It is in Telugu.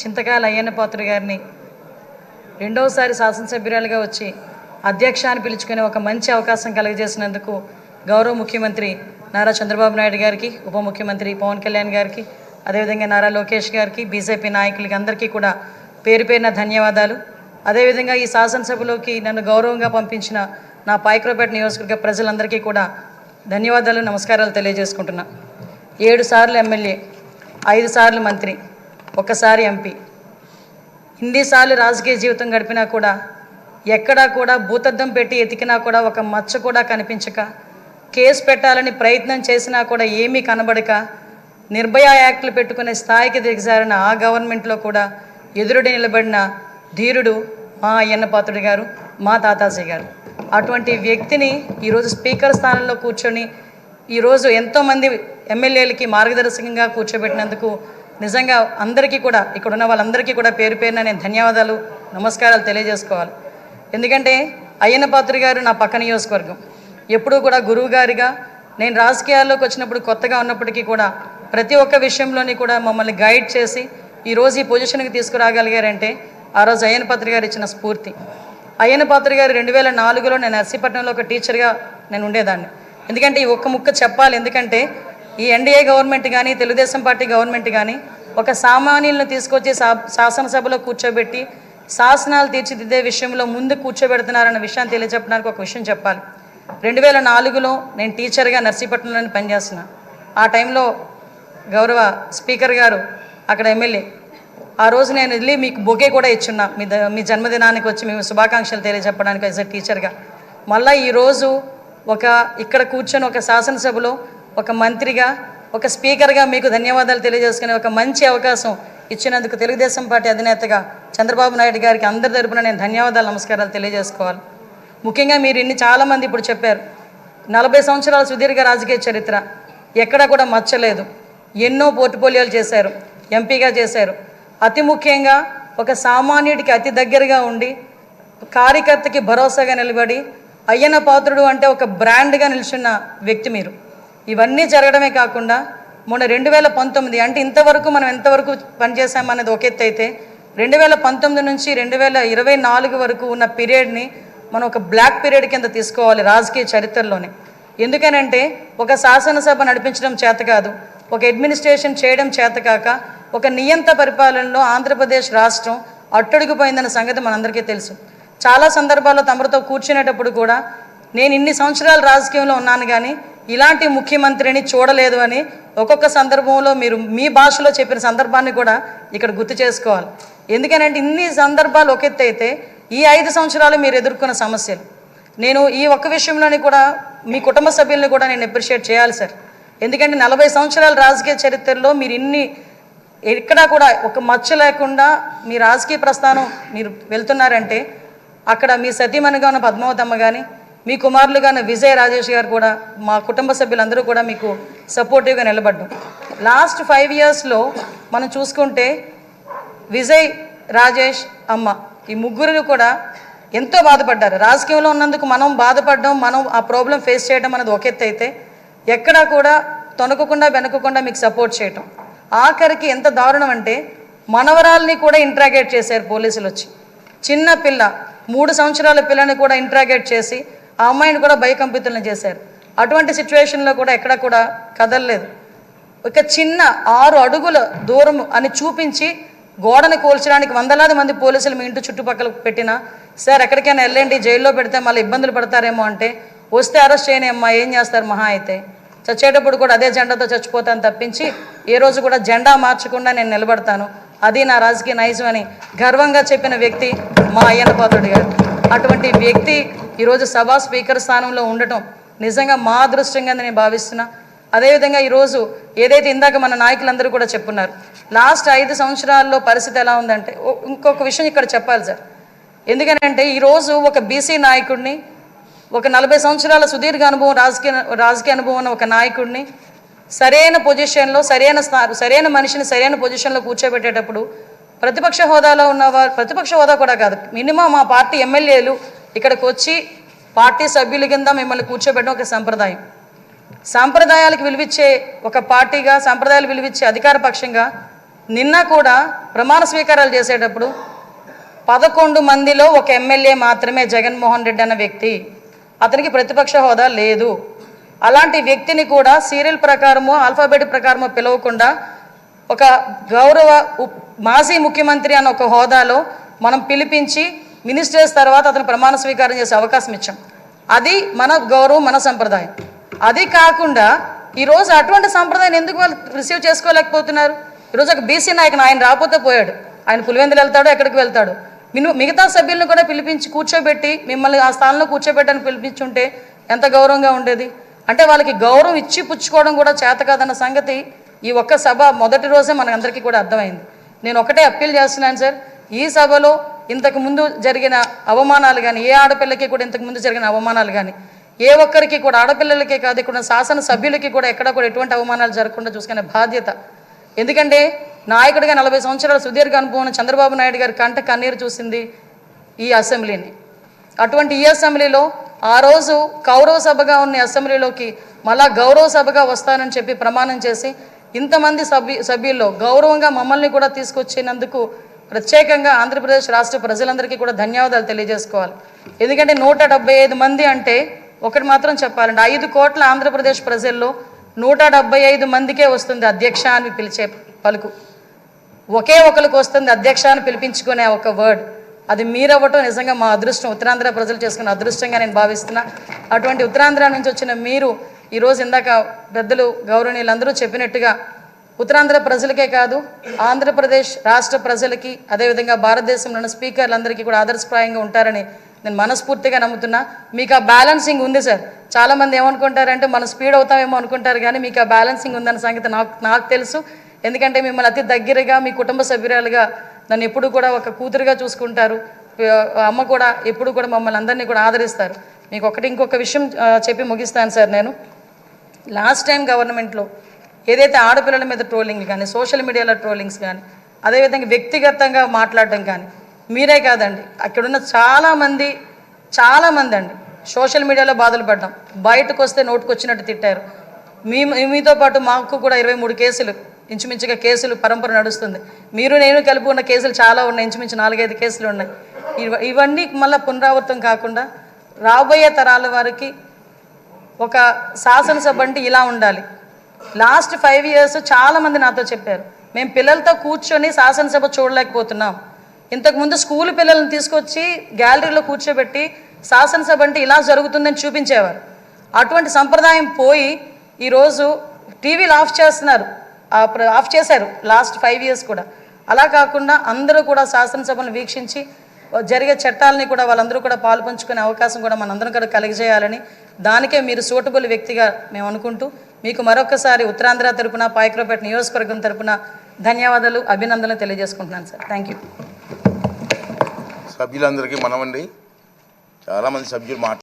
చింతకాయల అయ్యన్న పాత్రుడు గారిని రెండవసారి శాసనసభ్యురాలుగా వచ్చి అధ్యక్ష అని పిలుచుకునే ఒక మంచి అవకాశం కలుగజేసినందుకు గౌరవ ముఖ్యమంత్రి నారా చంద్రబాబు నాయుడు గారికి, ఉప ముఖ్యమంత్రి పవన్ కళ్యాణ్ గారికి, అదేవిధంగా నారా లోకేష్ గారికి, బీజేపీ నాయకులకి అందరికీ కూడా పేరు పేరున ధన్యవాదాలు. అదేవిధంగా ఈ శాసనసభలోకి నన్ను గౌరవంగా పంపించిన నా పాయకరావుపేట నియోజకవర్గ ప్రజలందరికీ కూడా ధన్యవాదాలు, నమస్కారాలు తెలియజేసుకుంటున్నా. 7 సార్లు ఎమ్మెల్యే, 5 సార్లు మంత్రి, ఒకసారి ఎంపీ, ఇన్నిసార్లు రాజకీయ జీవితం గడిపినా కూడా ఎక్కడా కూడా భూతద్దం పెట్టి ఎతికినా కూడా ఒక మచ్చ కూడా కనిపించక, కేసు పెట్టాలని ప్రయత్నం చేసినా కూడా ఏమీ కనబడక, నిర్భయ యాక్ట్లు పెట్టుకునే స్థాయికి దిగజారిన ఆ గవర్నమెంట్లో కూడా ఎదురుడి నిలబడిన ధీరుడు మా అయ్యన్న పాత్రుడు గారు, మా తాతాజీ గారు. అటువంటి వ్యక్తిని ఈరోజు స్పీకర్ స్థానంలో కూర్చొని ఈరోజు ఎంతోమంది ఎమ్మెల్యేలకి మార్గదర్శకంగా కూర్చోబెట్టినందుకు నిజంగా అందరికీ కూడా, ఇక్కడ ఉన్న వాళ్ళందరికీ కూడా పేరు పేరున నేను ధన్యవాదాలు, నమస్కారాలు తెలియజేసుకోవాలి. ఎందుకంటే అయ్యన్న పాత్రుడు గారు నా పక్క నియోజకవర్గం. ఎప్పుడూ కూడా గురువు గారిగా నేను రాజకీయాల్లోకి వచ్చినప్పుడు కొత్తగా ఉన్నప్పటికీ కూడా ప్రతి ఒక్క విషయంలోని కూడా మమ్మల్ని గైడ్ చేసి ఈరోజు ఈ పొజిషన్కి తీసుకురాగలిగారంటే ఆ రోజు అయ్యన్న పాత్రుడు గారు ఇచ్చిన స్ఫూర్తి. అయ్యన్న పాత్రుడు గారు 2004లో నేను నర్సీపట్నంలో ఒక టీచర్గా నేను ఉండేదాన్ని. ఎందుకంటే ఈ ఒక్క ముక్క చెప్పాలి, ఎందుకంటే ఈ ఎన్డీఏ గవర్నమెంట్ కానీ తెలుగుదేశం పార్టీ గవర్నమెంట్ కానీ ఒక సామాన్యులను తీసుకొచ్చి శాసనసభలో కూర్చోబెట్టి శాసనాలు తీర్చిదిద్దే విషయంలో ముందు కూర్చోబెడుతున్నారన్న విషయాన్ని తెలియజెప్పడానికి ఒక విషయం చెప్పాలి. 2004లో నేను టీచర్గా నర్సీపట్నంలో పనిచేస్తున్నా. ఆ టైంలో గౌరవ స్పీకర్ గారు అక్కడ ఎమ్మెల్యే. ఆ రోజు నేను వెళ్ళి మీకు బొకే కూడా ఇచ్చున్నా, మీ జన్మదినానికి వచ్చి మేము శుభాకాంక్షలు తెలియజెప్పడానికి యాజ్ ఎ టీచర్గా. మళ్ళీ ఈరోజు ఇక్కడ కూర్చొని ఒక శాసనసభలో ఒక మంత్రిగా, ఒక స్పీకర్గా మీకు ధన్యవాదాలు తెలియజేసుకునే ఒక మంచి అవకాశం ఇచ్చినందుకు తెలుగుదేశం పార్టీ అధినేతగా చంద్రబాబు నాయుడు గారికి అందరి తరపున నేను ధన్యవాదాలు, నమస్కారాలు తెలియజేసుకోవాలి. ముఖ్యంగా మీరు చాలామంది ఇప్పుడు చెప్పారు, 40 సంవత్సరాల సుదీర్ఘ రాజకీయ చరిత్ర, ఎక్కడా కూడా మచ్చలేదు. ఎన్నో పోర్ట్ఫోలియోలు చేశారు, ఎంపీగా చేశారు. అతి ముఖ్యంగా ఒక సామాన్యుడికి అతి దగ్గరగా ఉండి కార్యకర్తకి భరోసాగా నిలబడి అయ్యన్న పాత్రుడు అంటే ఒక బ్రాండ్గా నిల్చున్న వ్యక్తి మీరు. ఇవన్నీ జరగడమే కాకుండా మొన్న 2019 అంటే ఇంతవరకు మనం ఎంతవరకు పనిచేసామనేది ఒక ఎత్తు అయితే 2019 నుంచి 2024 వరకు ఉన్న పీరియడ్ని మనం ఒక బ్లాక్ పీరియడ్ కింద తీసుకోవాలి రాజకీయ చరిత్రలోనే. ఎందుకనంటే ఒక శాసనసభ నడిపించడం చేత కాదు, ఒక అడ్మినిస్ట్రేషన్ చేయడం చేత కాక ఒక నియంత పరిపాలనలో ఆంధ్రప్రదేశ్ రాష్ట్రం అట్టడుగుపోయిందన్న సంగతి మనందరికీ తెలుసు. చాలా సందర్భాల్లో తమరితో కూర్చునేటప్పుడు కూడా నేను ఇన్ని సంవత్సరాలు రాజకీయంలో ఉన్నాను కానీ ఇలాంటి ముఖ్యమంత్రిని చూడలేదు అని ఒక్కొక్క సందర్భంలో మీరు మీ భాషలో చెప్పిన సందర్భాన్ని కూడా ఇక్కడ గుర్తు చేసుకోవాలి. ఎందుకనంటే ఇన్ని సందర్భాలు ఒక ఎత్తు అయితే ఈ 5 సంవత్సరాలు మీరు ఎదుర్కొన్న సమస్యలు, నేను ఈ ఒక్క విషయంలోని కూడా మీ కుటుంబ సభ్యుల్ని కూడా నేను అప్రిషియేట్ చేయాలి సార్. ఎందుకంటే 40 సంవత్సరాల రాజకీయ చరిత్రలో మీరు ఎక్కడా కూడా ఒక మచ్చ లేకుండా మీ రాజకీయ ప్రస్థానం మీరు వెళ్తున్నారంటే అక్కడ మీ సతీమణిగా ఉన్న పద్మావతమ్మ కానీ, మీ కుమారులుగా ఉన్న విజయ్ రాజేష్ గారు కూడా, మా కుటుంబ సభ్యులందరూ కూడా మీకు సపోర్టివ్గా నిలబడ్డాం. లాస్ట్ 5 ఇయర్స్లో మనం చూసుకుంటే విజయ్, రాజేష్, అమ్మ ఈ ముగ్గురు కూడా ఎంతో బాధపడ్డారు. రాజకీయంలో ఉన్నందుకు మనం బాధపడడం, మనం ఆ ప్రాబ్లం ఫేస్ చేయడం అనేది ఒక ఎత్తు అయితే ఎక్కడా కూడా తొనకకుండా వెనకకుండా మీకు సపోర్ట్ చేయటం. ఆఖరికి ఎంత దారుణం అంటే మనవరాల్ని కూడా ఇంట్రాగేట్ చేశారు పోలీసులు వచ్చి. చిన్న పిల్ల 3 సంవత్సరాల పిల్లని కూడా ఇంట్రాగేట్ చేసి ఆ అమ్మాయిని కూడా భయకంపితులను చేశారు. అటువంటి సిచ్యువేషన్లో కూడా ఎక్కడ కూడా కదలలేదు. ఒక చిన్న 6 అడుగుల దూరం అని చూపించి గోడని కూల్చడానికి వందలాది మంది పోలీసులు మీ ఇంటి చుట్టుపక్కల పెట్టినా, సార్ ఎక్కడికైనా వెళ్ళండి, జైల్లో పెడితే మళ్ళీ ఇబ్బందులు పడతారేమో అంటే, వస్తే అరెస్ట్ చేయని అమ్మా ఏం చేస్తారు, మహా అయితే చచ్చేటప్పుడు కూడా అదే జెండాతో చచ్చిపోతాను తప్పించి ఏ రోజు కూడా జెండా మార్చకుండా నేను నిలబడతాను, అది నా రాజకీయ నైజం అని గర్వంగా చెప్పిన వ్యక్తి మా అయ్యన్న పాత్రుడు గారు. అటువంటి వ్యక్తి ఈరోజు సభా స్పీకర్ స్థానంలో ఉండటం నిజంగా మా అదృష్టంగా నేను భావిస్తున్నా. అదేవిధంగా ఈరోజు ఏదైతే ఇందాక మన నాయకులందరూ కూడా చెప్పున్నారు, లాస్ట్ 5 సంవత్సరాల్లో పరిస్థితి ఎలా ఉందంటే, ఇంకొక విషయం ఇక్కడ చెప్పాలి సార్. ఎందుకనంటే ఈరోజు ఒక బీసీ నాయకుడిని, ఒక 40 సంవత్సరాల సుదీర్ఘ అనుభవం రాజకీయ అనుభవం ఉన్న ఒక నాయకుడిని సరైన పొజిషన్లో సరైన మనిషిని సరైన పొజిషన్లో కూర్చోబెట్టేటప్పుడు ప్రతిపక్ష హోదాలో ఉన్నవారు, ప్రతిపక్ష హోదా కూడా కాదు, మినిమం మా పార్టీ ఎమ్మెల్యేలు ఇక్కడికి వచ్చి పార్టీ సభ్యుల కింద మిమ్మల్ని కూర్చోబెట్టడం ఒక సంప్రదాయం. సాంప్రదాయాలకు విలువిచ్చే ఒక పార్టీగా, సాంప్రదాయాలు విలువిచ్చే అధికార పక్షంగా నిన్న కూడా ప్రమాణ స్వీకారాలు చేసేటప్పుడు 11 మందిలో ఒక ఎమ్మెల్యే మాత్రమే జగన్మోహన్ రెడ్డి అన్న వ్యక్తి, అతనికి ప్రతిపక్ష హోదా లేదు. అలాంటి వ్యక్తిని కూడా సీరియల్ ప్రకారమో ఆల్ఫాబెట్ ప్రకారమో పిలవకుండా ఒక గౌరవ మాజీ ముఖ్యమంత్రి అన్న ఒక హోదాలో మనం పిలిపించి మినిస్టర్స్ తర్వాత అతను ప్రమాణ స్వీకారం చేసే అవకాశం ఇచ్చాం. అది మన గౌరవం, మన సంప్రదాయం. అది కాకుండా ఈరోజు అటువంటి సంప్రదాయం ఎందుకు వాళ్ళు రిసీవ్ చేసుకోలేకపోతున్నారు? ఈరోజు ఒక బీసీ నాయకుడు, ఆయన రాకపోతే పోయాడు, ఆయన పులివెందులు వెళ్తాడో ఎక్కడికి వెళ్తాడు. మిగతా సభ్యులను కూడా పిలిపించి కూర్చోబెట్టి మిమ్మల్ని ఆ స్థానంలో కూర్చోబెట్టని పిలిపించుంటే ఎంత గౌరవంగా ఉండేది. అంటే వాళ్ళకి గౌరవం ఇచ్చి పుచ్చుకోవడం కూడా చేత కాదన్న సంగతి ఈ ఒక్క సభ మొదటి రోజే మనందరికీ కూడా అర్థమైంది. నేను ఒకటే అప్పీల్ చేస్తున్నాను సార్, ఈ సభలో ఇంతకుముందు జరిగిన అవమానాలు కానీ, ఏ ఆడపిల్లకి కూడా ఇంతకుముందు జరిగిన అవమానాలు కానీ, ఏ ఒక్కరికి కూడా, ఆడపిల్లలకే కాదు ఇక్కడ శాసన సభ్యులకి కూడా ఎక్కడ కూడా ఎటువంటి అవమానాలు జరగకుండా చూసుకునే బాధ్యత. ఎందుకంటే నాయకుడిగా 40 సంవత్సరాల సుదీర్ఘ అనుభవం చంద్రబాబు నాయుడు గారి కంట కన్నీరు చూసింది ఈ అసెంబ్లీని. అటువంటి ఈ అసెంబ్లీలో ఆ రోజు కౌరవ సభగా ఉన్న అసెంబ్లీలోకి మళ్ళా గౌరవ సభగా వస్తానని చెప్పి ప్రమాణం చేసి ఇంతమంది సభ్యుల్లో గౌరవంగా మమ్మల్ని కూడా తీసుకొచ్చినందుకు ప్రత్యేకంగా ఆంధ్రప్రదేశ్ రాష్ట్ర ప్రజలందరికీ కూడా ధన్యవాదాలు తెలియజేసుకోవాలి. ఎందుకంటే 175 మంది అంటే ఒకటి మాత్రం చెప్పాలంటే 5 కోట్ల ఆంధ్రప్రదేశ్ ప్రజల్లో 175 మందికే వస్తుంది అధ్యక్ష అని పిలిచే పలుకు. ఒకే ఒకరికి వస్తుంది అధ్యక్ష అని పిలిపించుకునే ఒక వర్డ్. అది మీరవ్వటం నిజంగా మా అదృష్టం, ఉత్తరాంధ్ర ప్రజలు చేసుకున్న అదృష్టంగా నేను భావిస్తున్నా. అటువంటి ఉత్తరాంధ్ర నుంచి వచ్చిన మీరు ఈరోజు ఇందాక పెద్దలు గౌరవనీయులందరూ చెప్పినట్టుగా ఉత్తరాంధ్ర ప్రజలకే కాదు ఆంధ్రప్రదేశ్ రాష్ట్ర ప్రజలకి, అదేవిధంగా భారతదేశంలోని స్పీకర్లందరికీ కూడా ఆదర్శప్రాయంగా ఉంటారని నేను మనస్ఫూర్తిగా నమ్ముతున్నా. మీకు ఆ బ్యాలెన్సింగ్ ఉంది సార్. చాలామంది ఏమనుకుంటారంటే మనం స్పీడ్ అవుతామేమో అనుకుంటారు, కానీ మీకు ఆ బ్యాలెన్సింగ్ ఉందన్న సంగతి నాకు తెలుసు. ఎందుకంటే మిమ్మల్ని అతి దగ్గరగా మీ కుటుంబ సభ్యురాలుగా నన్ను ఎప్పుడు కూడా ఒక కూతురుగా చూసుకుంటారు. అమ్మ కూడా ఎప్పుడు కూడా మమ్మల్ని అందరినీ కూడా ఆదరిస్తారు. మీకు ఇంకొక విషయం చెప్పి ముగిస్తాను సార్. నేను లాస్ట్ టైం గవర్నమెంట్లో ఏదైతే ఆడపిల్లల మీద ట్రోలింగ్ కానీ, సోషల్ మీడియాలో ట్రోలింగ్స్ కానీ, అదేవిధంగా వ్యక్తిగతంగా మాట్లాడడం కానీ, మీరే కాదండి అక్కడున్న చాలామంది అండి సోషల్ మీడియాలో బాధలు పడ్డాం. బయటకు వస్తే నోటుకు వచ్చినట్టు తిట్టారు. మీతో పాటు మాకు కూడా 23 కేసులు ఇంచుమించుగా కేసులు పరంపర నడుస్తుంది. మీరు నేను కలిపి ఉన్న కేసులు చాలా ఉన్నాయి, ఇంచుమించు 4-5 కేసులు ఉన్నాయి. ఇవన్నీ మళ్ళీ పునరావృతం కాకుండా రాబోయే తరాల వారికి ఒక శాసనసభ అంటే ఇలా ఉండాలి. లాస్ట్ 5 years చాలామంది నాతో చెప్పారు, మేము పిల్లలతో కూర్చొని శాసనసభ చూడలేకపోతున్నాం. ఇంతకుముందు స్కూల్ పిల్లల్ని తీసుకొచ్చి గ్యాలరీలో కూర్చోబెట్టి శాసనసభ అంటే ఇలా జరుగుతుందని చూపించేవారు. అటువంటి సంప్రదాయం పోయి ఈరోజు టీవీలు ఆఫ్ చేశారు లాస్ట్ 5 years కూడా. అలా కాకుండా అందరూ కూడా శాసనసభను వీక్షించి జరిగే చట్టాలని కూడా వాళ్ళందరూ కూడా పాలు పంచుకునే అవకాశం కూడా మనందరం కూడా కలిగజేయాలని, దానికే మీరు సూటబుల్ వ్యక్తిగా మేము అనుకుంటూ మీకు మరొకసారి ఉత్తరాంధ్ర తరపున, పాయకరావుపేట నియోజకవర్గం తరపున ధన్యవాదాలు, అభినందనలు తెలియజేసుకుంటున్నాను సార్. Thank you. సభ్యులందరికీ మనమండి, చాలామంది సభ్యులు